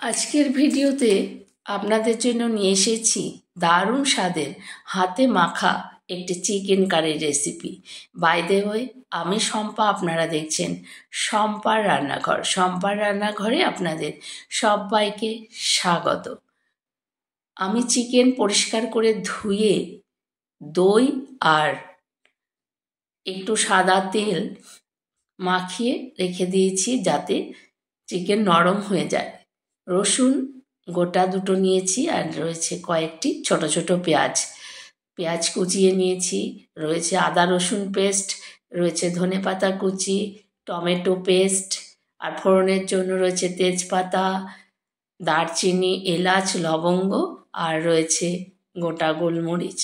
আজকের ভিডিওতে আপনাদের জন্য নিয়ে এসেছি দারুণ স্বাদের হাতে মাখা একটি চিকেন কারির রেসিপি। বাই দ্য ওয়ে, আমি শম্পা, আপনারা দেখছেন শম্পার রান্নাঘর। শম্পার রান্নাঘরে আপনাদের সবাইকে স্বাগত। আমি চিকেন পরিষ্কার করে ধুয়ে দই আর একটু সাদা তেল মাখিয়ে রেখে দিয়েছি যাতে চিকেন নরম হয়ে যায়। রসুন গোটা দুটো নিয়েছি আর রয়েছে কয়েকটি ছোট ছোট পেঁয়াজ কুচিয়ে নিয়েছি, রয়েছে আদা রসুন পেস্ট, রয়েছে ধনেপাতা কুচি, টমেটো পেস্ট, আর ফোড়নের জন্য রয়েছে তেজপাতা, দারচিনি, এলাচ, লবঙ্গ, আর রয়েছে গোটা গোলমরিচ,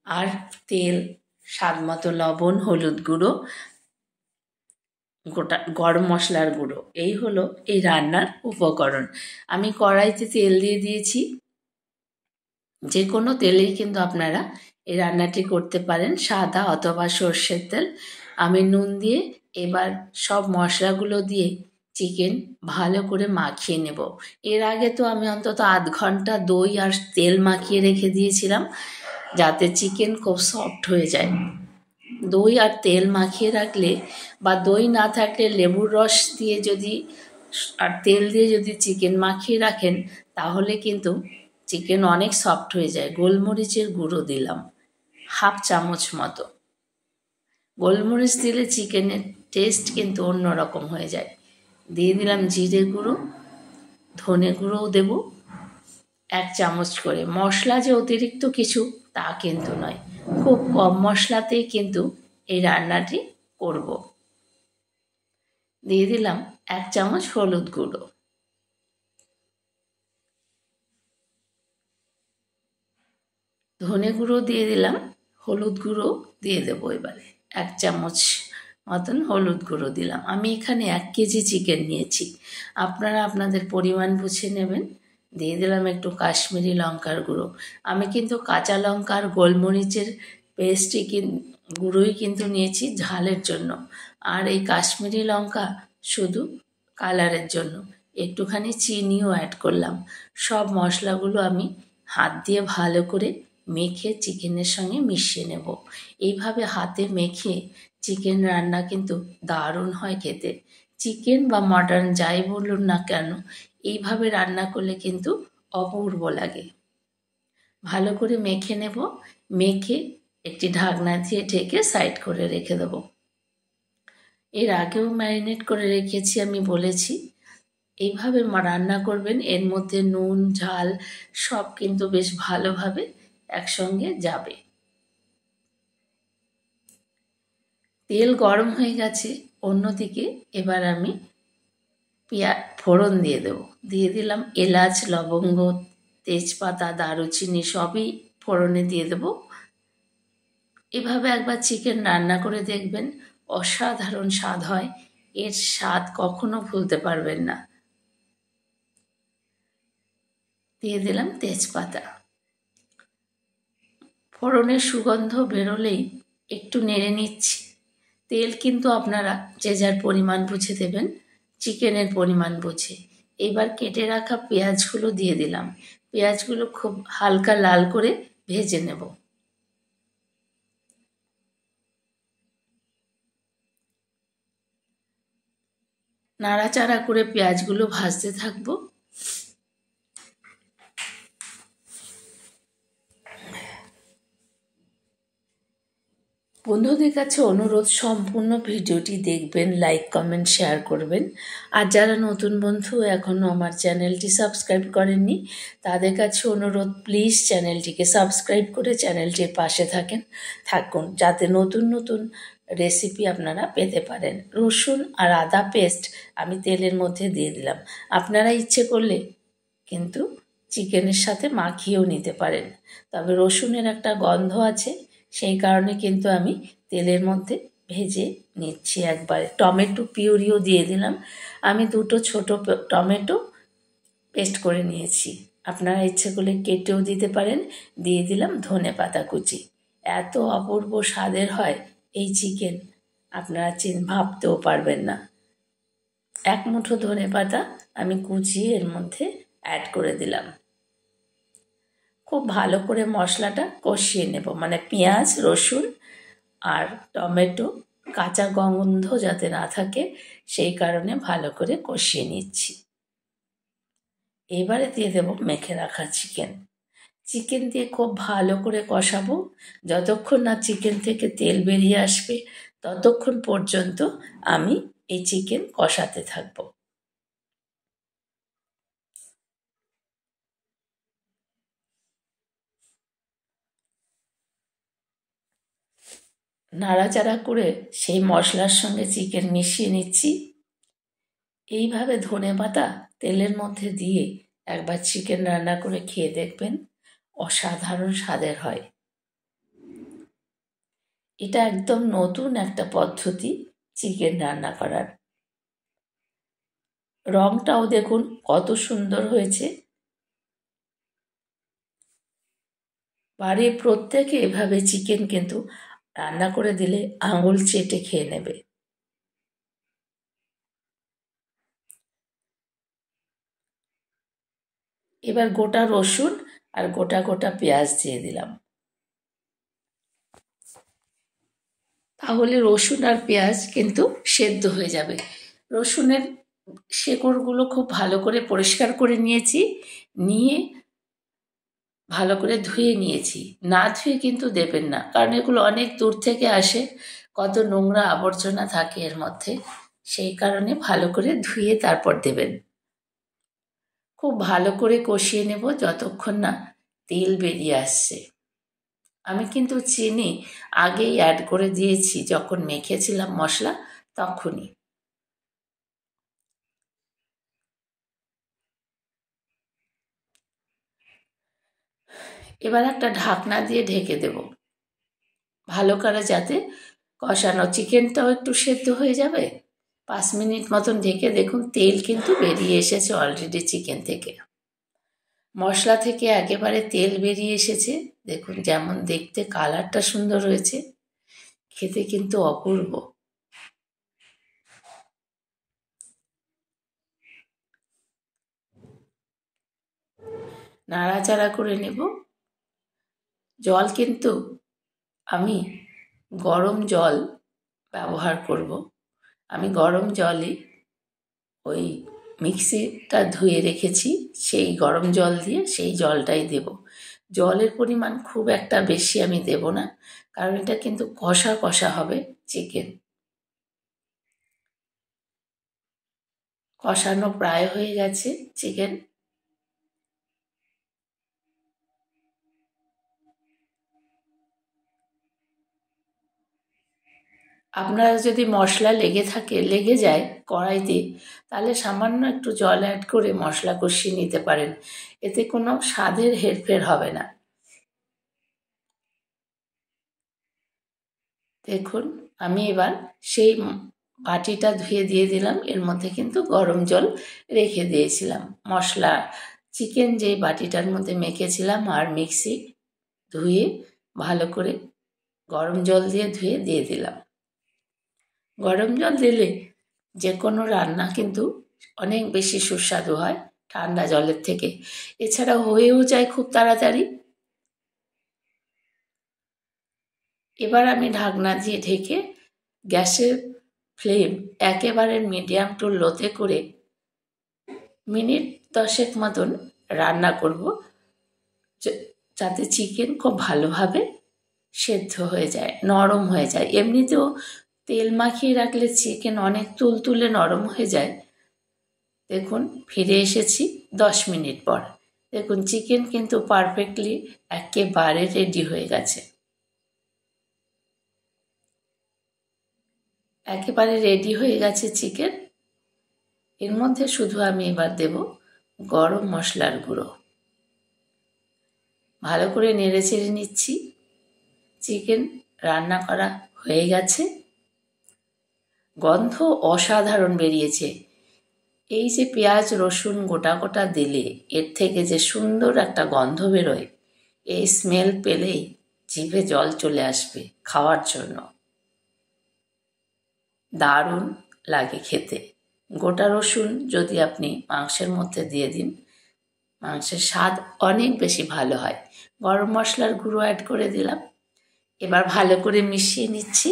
আর তেল, স্বাদ মতো লবণ, হলুদ গুঁড়ো, গোটা গরম মশলার গুঁড়ো। এই হলো এই রান্নার উপকরণ। আমি কড়াইতে তেল দিয়ে দিয়েছি। যে কোনো তেলেই কিন্তু আপনারা এই রান্নাটি করতে পারেন, সাদা অথবা সর্ষের তেল। আমি নুন দিয়ে এবার সব মশলাগুলো দিয়ে চিকেন ভালো করে মাখিয়ে নেব। এর আগে তো আমি অন্তত আধ ঘন্টা দই আর তেল মাখিয়ে রেখে দিয়েছিলাম যাতে চিকেন খুব সফট হয়ে যায়। দই আর তেল মাখিয়ে রাখলে বা দই না থাকলে লেবুর রস দিয়ে যদি আর তেল দিয়ে যদি চিকেন মাখিয়ে রাখেন তাহলে কিন্তু চিকেন অনেক সফট হয়ে যায়। গোলমরিচের গুঁড়ো দিলাম হাফ চামচ মতো। গোলমরিচ দিলে চিকেনের টেস্ট কিন্তু অন্যরকম হয়ে যায়। দিয়ে দিলাম জিরে গুঁড়ো, ধনে গুঁড়োও দেব 1 চামচ করে। মশলা যে অতিরিক্ত কিছু তা কিন্তু নয়, খুব কম মশলাতেই কিন্তু এই রান্নাটি করব। দিয়ে দিলাম 1 চামচ হলুদ গুঁড়ো, ধনে গুঁড়ো দিয়ে দিলাম, হলুদ গুঁড়ো দিয়ে দেবো এবারে 1 চামচ মতন হলুদ গুঁড়ো দিলাম। আমি এখানে 1 কেজি চিকেন নিয়েছি, আপনারা আপনাদের পরিমাণ বুঝে নেবেন। দিয়ে দিলাম একটু কাশ্মীরি লঙ্কার গুঁড়ো। আমি কিন্তু কাঁচা লঙ্কা আর গোলমরিচের পেস্টই গুঁড়োই কিন্তু নিয়েছি ঝালের জন্য, আর এই কাশ্মীরি লঙ্কা শুধু কালারের জন্য। একটুখানি চিনিও অ্যাড করলাম। সব মশলাগুলো আমি হাত দিয়ে ভালো করে মেখে চিকেনের সঙ্গে মিশিয়ে নেব। এইভাবে হাতে মেখে চিকেন রান্না কিন্তু দারুণ হয় খেতে। চিকেন বা মটন যাই বলুন না কেন, এইভাবে রান্না করলে কিন্তু অপূর্ব লাগে। ভালো করে মেখে নেব। মেখে একটি ঢাকনা দিয়ে ঢেকে সাইড করে রেখে দেব। এর আগেও ম্যারিনেট করে রেখেছি, আমি বলেছি। এইভাবে রান্না করবেন, এর মধ্যে নুন ঝাল সব কিন্তু বেশ ভালোভাবে একসঙ্গে যাবে। তেল গরম হয়ে গেছে অন্যদিকে। এবার আমি ফোড়ন দিয়ে দেব। দিয়ে দিলাম এলাচ, লবঙ্গ, তেজপাতা, দারুচিনি সবই ফোড়নে দিয়ে দেব। এভাবে একবার চিকেন রান্না করে দেখবেন, অসাধারণ স্বাদ হয়। এর স্বাদ কখনো ভুলতে পারবেন না। দিয়ে দিলাম তেজপাতা। ফোড়নের সুগন্ধ বেরোলেই একটু নেড়ে নিচ্ছি। তেল কিন্তু আপনারা যে যার পরিমাণ বুঝে দেবেন, চিকেনের পরিমাণ বুঝে। এবার কেটে রাখা পেঁয়াজগুলো দিয়ে দিলাম। পেঁয়াজগুলো খুব হালকা লাল করে ভেজে নেব। নাড়াচাড়া করে পেঁয়াজগুলো ভাজতে থাকবো। বন্ধুদের কাছে অনুরোধ, সম্পূর্ণ ভিডিওটি দেখবেন, লাইক কমেন্ট শেয়ার করবেন। আর যারা নতুন বন্ধু এখনও আমার চ্যানেলটি সাবস্ক্রাইব করেননি তাদের কাছে অনুরোধ, প্লিজ চ্যানেলটিকে সাবস্ক্রাইব করে চ্যানেলটির পাশে থাকুন যাতে নতুন নতুন রেসিপি আপনারা পেতে পারেন। রসুন আর আদা পেস্ট আমি তেলের মধ্যে দিয়ে দিলাম। আপনারা ইচ্ছে করলে কিন্তু চিকেনের সাথে মাখিয়েও নিতে পারেন, তবে রসুনের একটা গন্ধ আছে, সেই কারণে কিন্তু আমি তেলের মধ্যে ভেজে নিচ্ছি একবারে। টমেটো পিউরিও দিয়ে দিলাম। আমি 2টো ছোট টমেটো পেস্ট করে নিয়েছি, আপনারা ইচ্ছে করলে কেটেও দিতে পারেন। দিয়ে দিলাম ধনেপাতা কুচি। এত অপূর্ব স্বাদের হয় এই চিকেন, আপনারা ভাবতেও পারবেন না। 1 মুঠো ধনেপাতা আমি কুচিয়ে এর মধ্যে অ্যাড করে দিলাম। খুব ভালো করে মশলাটা কষিয়ে নেব, মানে পেঁয়াজ, রসুন আর টমেটো কাঁচা গন্ধ যাতে না থাকে সেই কারণে ভালো করে কষিয়ে নিচ্ছি। এবারে দিয়ে দেব মেখে রাখা চিকেন। চিকেন দিয়ে খুব ভালো করে কষাবো, যতক্ষণ না চিকেন থেকে তেল বেরিয়ে আসবে ততক্ষণ পর্যন্ত আমি এই চিকেন কষাতে থাকবো। নাড়াচাড়া করে সেই মশলার সঙ্গে চিকেন মিশিয়ে নিচ্ছি। এইভাবে ধনেপাতা তেলের মধ্যে দিয়ে একবার চিকেন রান্না করে খেয়ে দেখবেন, অসাধারণ স্বাদের হয়। এটা একদম নতুন একটা পদ্ধতি চিকেন রান্না করার। রংটাও দেখুন কত সুন্দর হয়েছে। বাড়ির প্রত্যেকে এভাবে চিকেন কিন্তু রান্না করে দিলে আঙুল চেটে খেয়ে নেবে। এবার গোটা রসুন আর গোটা গোটা পেঁয়াজ দিয়ে দিলাম। তাহলে রসুন আর পেঁয়াজ কিন্তু সেদ্ধ হয়ে যাবে। রসুনের শেকড়গুলো খুব ভালো করে পরিষ্কার করে নিয়েছি, নিয়ে ভালো করে ধুয়ে নিয়েছি। না ধুয়ে কিন্তু দেবেন না, কারণ এগুলো অনেক দূর থেকে আসে, কত নোংরা আবর্জনা থাকে এর মধ্যে, সেই কারণে ভালো করে ধুয়ে তারপর দেবেন। খুব ভালো করে কষিয়ে নেব যতক্ষণ না তেল বেরিয়ে আসছে। আমি কিন্তু চিনি আগেই অ্যাড করে দিয়েছি, যখন মেখেছিলাম মশলা তখনই। এবার একটা ঢাকনা দিয়ে ঢেকে দেব, ভালো করে যাতে কষানো চিকেনটাও একটু সেদ্ধ হয়ে যাবে। 5 মিনিট মতন ঢেকে দেখুন, তেল কিন্তু বেরিয়ে এসেছে অলরেডি চিকেন থেকে। মশলা থেকে একেবারে তেল বেরিয়ে এসেছে, দেখুন যেমন দেখতে কালারটা সুন্দর হয়েছে, খেতে কিন্তু অপূর্ব। নাড়াচাড়া করে নেব। জল কিন্তু আমি গরম জল ব্যবহার করব। আমি গরম জলে ওই মিক্সিটা ধুয়ে রেখেছি, সেই গরম জল দিয়ে সেই জলটাই দেব। জলের পরিমাণ খুব একটা বেশি আমি দেব না, কারণ এটা কিন্তু কষা কষা হবে চিকেন। কষানো প্রায় হয়ে গেছে চিকেন। আপনারা যদি মশলা লেগে যায় কড়াইতে, তাহলে সামান্য একটু জল অ্যাড করে মশলা কষিয়ে নিতে পারেন, এতে কোনো স্বাদের হেরফের হবে না। দেখুন আমি এবার সেই বাটিটা ধুয়ে দিয়ে দিলাম, এর মধ্যে কিন্তু গরম জল রেখে দিয়েছিলাম। মশলা চিকেন যেই বাটিটার মধ্যে মেখেছিলাম আর মিক্সি ধুয়ে ভালো করে গরম জল দিয়ে ধুয়ে দিয়ে দিলাম। গরম জল দিলে যে কোনো রান্না কিন্তু অনেক বেশি সুস্বাদু হয় ঠান্ডা জলের থেকে, এছাড়া হয়েও যায় খুব তাড়াতাড়ি। এবার আমি ঢাকনা দিয়ে ঢেকে গ্যাসের ফ্লেম একেবারে মিডিয়াম টু লোতে করে মিনিট 10 মতন রান্না করব, যাতে চিকেন খুব ভালোভাবে সেদ্ধ হয়ে যায়, নরম হয়ে যায়। এমনিতেও তেল মাখিয়ে রাখলে চিকেন অনেক তুলতুলে নরম হয়ে যায়। দেখুন ফিরে এসেছি 10 মিনিট পর। দেখুন চিকেন কিন্তু পারফেক্টলি একেবারে রেডি হয়ে গেছে, একেবারে রেডি হয়ে গেছে চিকেন। এর মধ্যে শুধু আমি এবার দেব গরম মশলার গুঁড়ো। ভালো করে নেড়ে চেড়ে নিচ্ছি। চিকেন রান্না করা হয়ে গেছে, গন্ধ অসাধারণ বেরিয়েছে। এই যে পেঁয়াজ রসুন গোটা গোটা দিলে এর থেকে যে সুন্দর একটা গন্ধ বেরোয়, এই স্মেল পেলেই জিভে জল চলে আসবে খাওয়ার জন্য। দারুণ লাগে খেতে। গোটা রসুন যদি আপনি মাংসের মধ্যে দিয়ে দিন, মাংসের স্বাদ অনেক বেশি ভালো হয়। গরম মশলার গুঁড়ো অ্যাড করে দিলাম। এবার ভালো করে মিশিয়ে নিচ্ছি।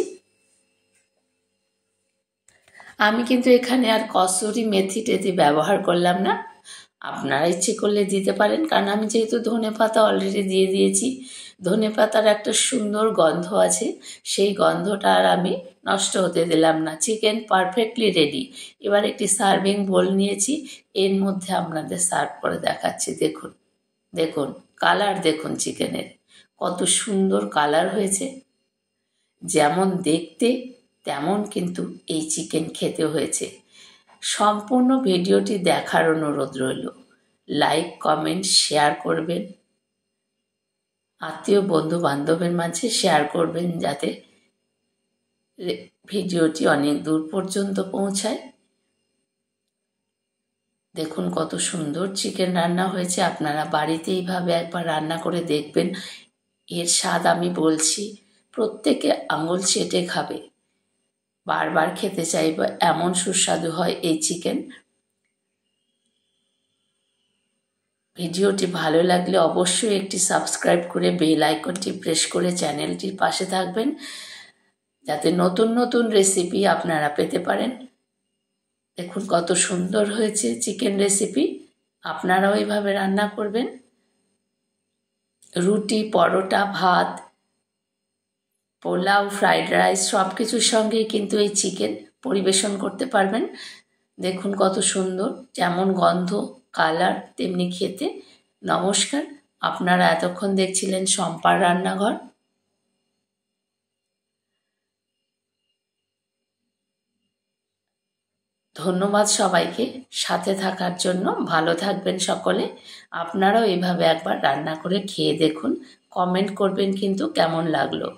আমি কিন্তু এখানে আর কসুরি মেথি টেথি ব্যবহার করলাম না, আপনারা ইচ্ছে করলে দিতে পারেন, কারণ আমি যেহেতু ধনেপাতা অলরেডি দিয়ে দিয়েছি। ধনেপাতার একটা সুন্দর গন্ধ আছে, সেই গন্ধটা আর আমি নষ্ট হতে দিলাম না। Chicken perfectly ready. এবার একটি সার্ভিং বোল নিয়েছি, এর মধ্যে আপনাদের সার্ভ করে দেখাচ্ছি। দেখুন দেখুন কালার দেখুন চিকেনের, কত সুন্দর কালার হয়েছে। যেমন দেখতে তেমন কিন্তু এই চিকেন খেতে হয়েছে। সম্পূর্ণ ভিডিওটি দেখার অনুরোধ রইল। লাইক কমেন্ট শেয়ার করবেন, আত্মীয় বন্ধু বান্ধবের মাঝে শেয়ার করবেন, যাতে ভিডিওটি অনেক দূর পর্যন্ত পৌঁছায়। দেখুন কত সুন্দর চিকেন রান্না হয়েছে। আপনারা বাড়িতে এইভাবে একবার রান্না করে দেখবেন। এর স্বাদ আমি বলছি, প্রত্যেকে আঙুল চেটে খাবে, বারবার খেতে চাইবে, এমন সুস্বাদু হয় এই চিকেন। ভিডিওটি ভালো লাগলে অবশ্যই একটি সাবস্ক্রাইব করে বেল আইকনটি প্রেস করে চ্যানেলটির পাশে থাকবেন, যাতে নতুন নতুন রেসিপি আপনারা পেতে পারেন। দেখুন কত সুন্দর হয়েছে চিকেন রেসিপি। আপনারাও এইভাবে রান্না করবেন। রুটি, পরোটা, ভাত, পোলাও, ফ্রাইড রাইস সব কিছুর সঙ্গেই কিন্তু এই চিকেন পরিবেশন করতে পারবেন। দেখুন কত সুন্দর, যেমন গন্ধ কালার তেমনি খেতে। নমস্কার, আপনারা এতক্ষণ দেখছিলেন শম্পার রান্নাঘর। ধন্যবাদ সবাইকে সাথে থাকার জন্য। ভালো থাকবেন সকলে। আপনারাও এইভাবে একবার রান্না করে খেয়ে দেখুন, কমেন্ট করবেন কিন্তু কেমন লাগলো।